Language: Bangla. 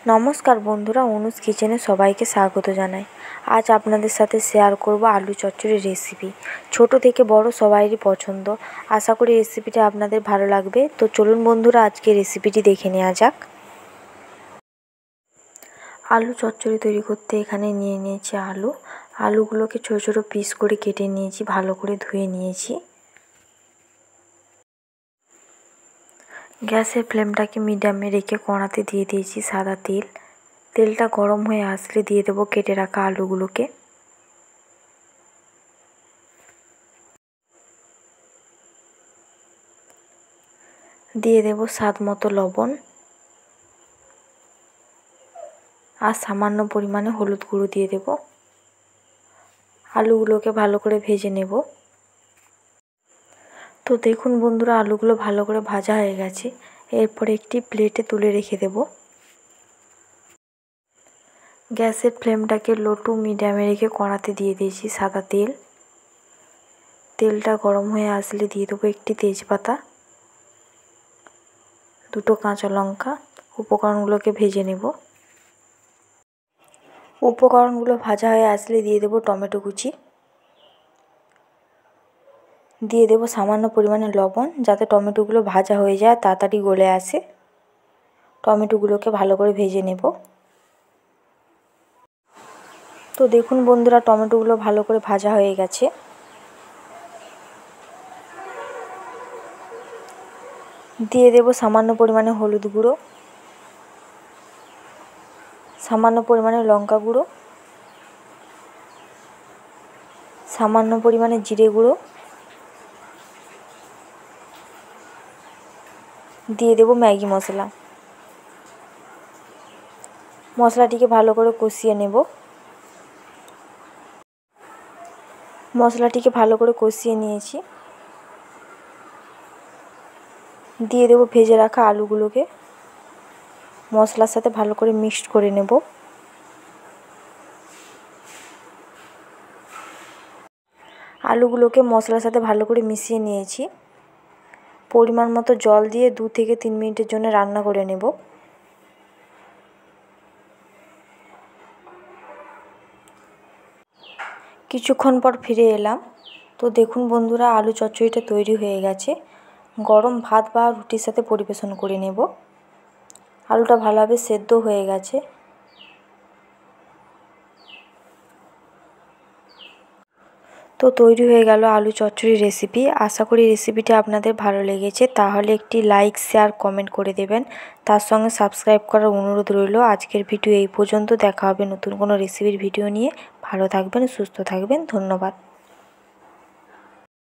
নমস্কার বন্ধুরা, অনুজ কিচেনে সবাইকে স্বাগত জানাই। আজ আপনাদের সাথে শেয়ার করব আলু চচ্চড়ির রেসিপি। ছোট থেকে বড় সবাইরই পছন্দ। আশা করি রেসিপিটা আপনাদের ভালো লাগবে। তো চলুন বন্ধুরা, আজকে রেসিপিটি দেখে নেওয়া যাক। আলু চচ্চড়ি তৈরি করতে এখানে নিয়ে নিয়েছি আলুগুলোকে ছোটো ছোটো পিস করে কেটে নিয়েছি, ভালো করে ধুয়ে নিয়েছি। গ্যাসের ফ্লেমটাকে মিডিয়ামে রেখে কড়াতে দিয়ে দিয়েছি সাদা তেল। তেলটা গরম হয়ে আসলে দিয়ে দেবো কেটে রাখা আলুগুলোকে। দিয়ে দেবো স্বাদ মতো লবণ আর সামান্য পরিমাণে হলুদ গুঁড়ো দিয়ে দেবো। আলুগুলোকে ভালো করে ভেজে নেব। তো দেখুন বন্ধুরা, আলুগুলো ভালো করে ভাজা হয়ে গেছে। এরপর একটি প্লেটে তুলে রেখে দেব। গ্যাসের ফ্লেমটাকে লো টু মিডিয়ামে রেখে কড়াতে দিয়ে দিয়েছি সাদা তেল। তেলটা গরম হয়ে আসলে দিয়ে দেবো একটি তেজপাতা, দুটো কাঁচা লঙ্কা। উপকরণগুলোকে ভেজে নেব। উপকরণগুলো ভাজা হয়ে আসলে দিয়ে দেবো টমেটো কুচি। দিয়ে দেবো সামান্য পরিমাণে লবণ, যাতে টমেটোগুলো ভাজা হয়ে যায়, তাড়াতাড়ি গলে আসে। টমেটোগুলোকে ভালো করে ভেজে নেব। তো দেখুন বন্ধুরা, টমেটোগুলো ভালো করে ভাজা হয়ে গেছে। দিয়ে দেব সামান্য পরিমাণে হলুদ গুঁড়ো, সামান্য পরিমাণে লঙ্কা গুঁড়ো, সামান্য পরিমাণে জিরে গুঁড়ো, দিয়ে দেব ম্যাগি মশলা। মশলাটিকে ভালো করে কষিয়ে নেব। মশলাটিকে ভালো করে কষিয়ে নিয়েছি। দিয়ে দেব ভেজে রাখা আলুগুলোকে। মশলার সাথে ভালো করে মিক্সড করে নেব। আলুগুলোকে মশলার সাথে ভালো করে মিশিয়ে নিয়েছি। পরিমাণ মতো জল দিয়ে 2 থেকে 3 মিনিটের জন্য রান্না করে নেব। কিছুক্ষণ পর ফিরে এলাম। তো দেখুন বন্ধুরা, আলু চচ্চড়িটা তৈরি হয়ে গেছে। গরম ভাত বা রুটির সাথে পরিবেশন করে নেব। আলুটা ভালোভাবে সেদ্ধ হয়ে গেছে। তো তৈরি হয়ে গেল আলু চচ্চড়ির রেসিপি। আশা করি রেসিপিটা আপনাদের ভালো লেগেছে। তাহলে একটি লাইক, শেয়ার, কমেন্ট করে দেবেন। তার সঙ্গে সাবস্ক্রাইব করার অনুরোধ রইল। আজকের ভিডিও এই পর্যন্ত। দেখা হবে নতুন কোনো রেসিপির ভিডিও নিয়ে। ভালো থাকবেন, সুস্থ থাকবেন। ধন্যবাদ।